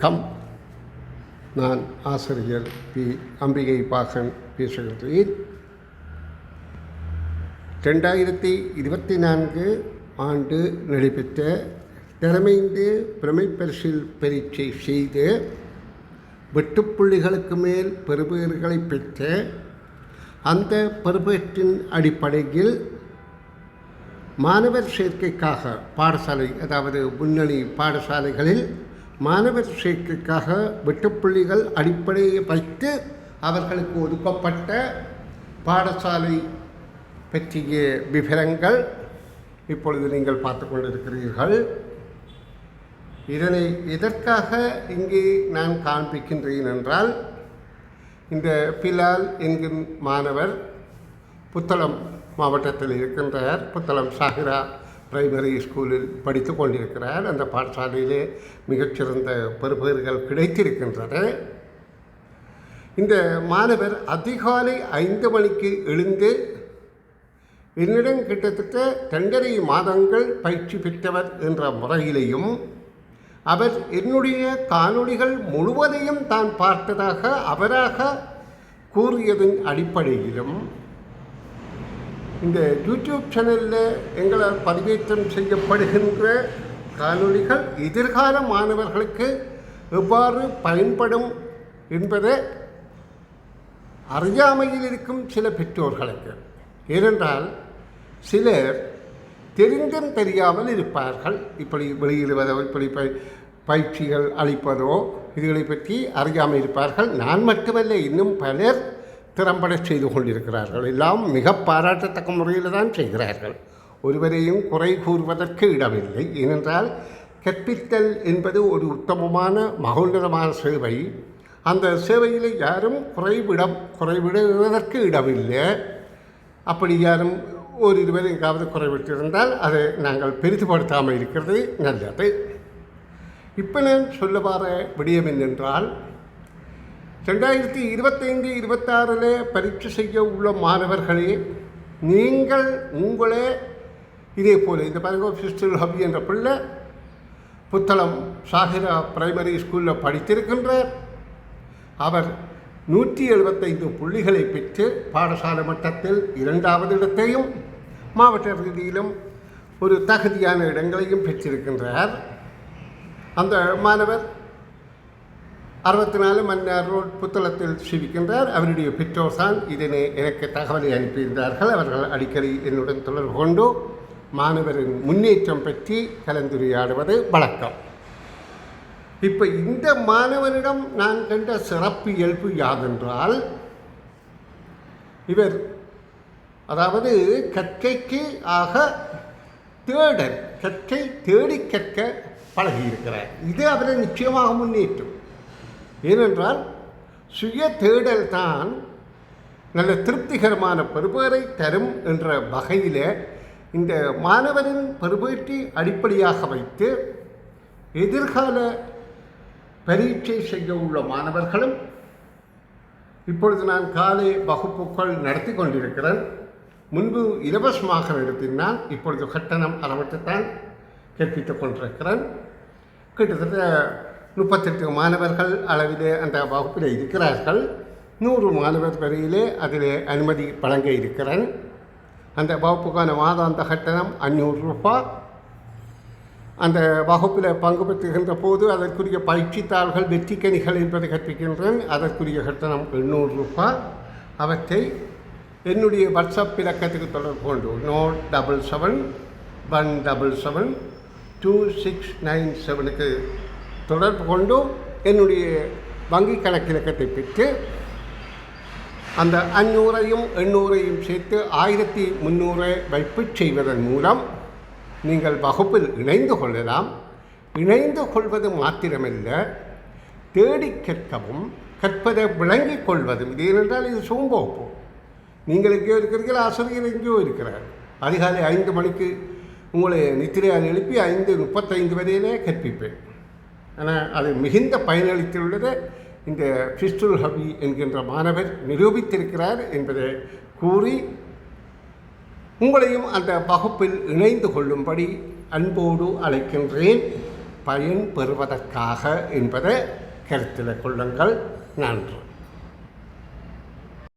Come நான் ஆசிரியர் B. Ambigai பாகன் பேசுகிறேன். 2024 ஆண்டு நடைபெற்ற திறமைந்து பிரமைப்பரிசில் பரீட்சை செய்து வெட்டுப்புள்ளிகளுக்கு மேல் பெறுபேறுகளை பெற்ற அந்த பெறுபேற்றின் அடிப்படையில் மாணவர் சேர்க்கைக்காக பாடசாலை, அதாவது முன்னணி பாடசாலைகளில் மாணவர் சேர்க்கைக்காக வெட்டுப்புள்ளிகள் அடிப்படையை வைத்து அவர்களுக்கு ஒதுக்கப்பட்ட பாடசாலை பற்றிய விவரங்கள் இப்பொழுது நீங்கள் பார்த்து கொண்டிருக்கிறீர்கள். இதனை எதற்காக இங்கே நான் காண்பிக்கின்றேன் என்றால், இந்த பிலால் என்கிற மாணவர் புத்தளம் மாவட்டத்தில் இருக்கின்றார். புத்தளம் சாகிரா பிரைமரி ஸ்கூலில் படித்து கொண்டிருக்கிறார். அந்த பாடசாலையிலே மிகச்சிறந்த பெறுபேறுகள் கிடைத்திருக்கின்றன. இந்த மாணவர் அதிகாலை 5 மணிக்கு எழுந்து என்னிடம் கிட்டத்தட்ட 2.5 மாதங்கள் பயிற்சி பெற்றவர் என்ற முறையிலேயும், அவர் என்னுடைய காணொளிகள் முழுவதையும் தான் பார்த்ததாக அவராக கூறியதன் அடிப்படையிலும், இந்த யூடியூப் சேனலில் எங்களால் பதிவேற்றம் செய்யப்படுகின்ற காணொளிகள் எதிர்கால மாணவர்களுக்கு எவ்வாறு பயன்படும் என்பதை அறியாமையில் இருக்கும் சில பெற்றோர்களுக்கு. ஏனென்றால் சிலர் தெரிந்தும் தெரியாமல் இருப்பார்கள். இப்படி வெளியிடுவதோ, இப்படி பயிற்சிகள் அளிப்பதோ இதுகளை பற்றி அறியாமல் இருப்பார்கள். நான் மட்டுமல்ல, இன்னும் பலர் திறம்பட செய்து கொண்டிருக்கிறார்கள். எல்லாம் மிக பாராட்டத்தக்க முறையில் தான் செய்கிறார்கள். ஒருவரையும் குறை கூறுவதற்கு இடமில்லை. ஏனென்றால் கற்பித்தல் என்பது ஒரு உத்தமமான மகோன்னதமான சேவை. அந்த சேவையில் யாரும் குறைவிடுவதற்கு இடமில்லை. அப்படி யாரும் இருவர் எங்காவது குறைவிட்டிருந்தால் அதை நாங்கள் பெரிதுபடுத்தாமல் இருக்கிறது நல்லது. இப்போ நான் சொல்ல வர விடயம் என்னென்றால், 2025-26 பரீட்சை செய்ய உள்ள மாணவர்களே, நீங்கள் உங்களே இதே போல் இந்த பரகோபிஸ்டல் ஹபி என்ற பிள்ளை புத்தளம் சாகிரா பிரைமரி ஸ்கூலில் படித்திருக்கின்றார். அவர் 175 புள்ளிகளை பெற்று பாடசாலை மட்டத்தில் 2வது இடத்தையும் மாவட்ட ரீதியிலும் ஒரு தகுதியான இடங்களையும் பெற்றிருக்கின்றார். அந்த மாணவர் 64 மன்னார் ரோட் புத்தளத்தில் சிவிக்கின்றார். அவருடைய பெற்றோர் தான் இதனை எனக்கு தகவலை அனுப்பியிருந்தார்கள். அவர்கள் அடிக்கடி என்னுடன் தொடர்பு கொண்டு மாணவரின் முன்னேற்றம் பற்றி கலந்துரையாடுவது வழக்கம். இப்போ இந்த மாணவனிடம் நான் கண்ட சிறப்பு இயல்பு யாதென்றால், இவர் அதாவது கற்கைக்கு தேடல், கற்கை தேடி கற்க பழகியிருக்கிறார். இது அவரை நிச்சயமாக முன்னேற்றும். ஏனென்றால் சுய தேடல் தான் நல்ல திருப்திகரமான பெறுபேறை தரும் என்ற வகையில் இந்த மாணவரின் பெறுபேற்றை அடிப்படையாக வைத்து எதிர்கால பரீட்சை செய்ய உள்ள மாணவர்களும் இப்பொழுது நான் காலை வகுப்புகள் நடத்தி கொண்டிருக்கிறேன். முன்பு இலவசமாக நடத்தினால் இப்பொழுது கட்டணம் அளவட்டுத்தான் கற்பித்துக் கொண்டிருக்கிறேன். கிட்டத்தட்ட 38 மாணவர்கள் அளவிலே அந்த வகுப்பில் இருக்கிறார்கள். 100 மாணவர் வரையிலே அதில் அனுமதி வழங்க இருக்கிறேன். அந்த வகுப்புக்கான மாதாந்த கட்டணம் 500 ரூபாய். அந்த வகுப்பில் பங்கு பெற்றுகின்ற போது அதற்குரிய பயிற்சித்தாள்கள், வெற்றிக்கணிகள் என்பதை கற்பிக்கின்றேன். அதற்குரிய கட்டணம் 800 ரூபாய். அவற்றை என்னுடைய வாட்ஸ்அப் இலக்கத்துக்கு தொடர்பு கொண்டு 077-177-2697 தொடர்பு கொண்டு என்னுடைய வங்கி கணக்கிலக்கத்தை பெற்று அந்த 500ஐயும் 800ஐயும் சேர்த்து 1300 வைப்பு செய்வதன் மூலம் நீங்கள் வகுப்பில் இணைந்து கொள்ளலாம். இணைந்து கொள்வது மாத்திரமல்ல, தேடி கற்கவும் கற்பதை விளங்கிக் கொள்வதும். இது ஏனென்றால் இது சோம்பொப்பு. நீங்கள் எங்கேயோ இருக்கிறீர்கள், ஆசிரியர் எங்கேயோ இருக்கிறார். அதிகாலை 5 மணிக்கு உங்களை நித்திரையால் எழுப்பி 5:35 வரையிலே கற்பிப்பேன். ஆனால் அது மிகுந்த பயனளித்துள்ளது இந்த பிஸ்டுல் ஹபி என்கின்ற மாணவர் நிரூபித்திருக்கிறார் என்பதை கூறி உங்களையும் அந்த வகுப்பில் இணைந்து கொள்ளும்படி அன்போடு அழைக்கின்றேன். பயன் பெறுவதற்காக என்பதை கருத்தில் கொள்ளுங்கள். நன்றி.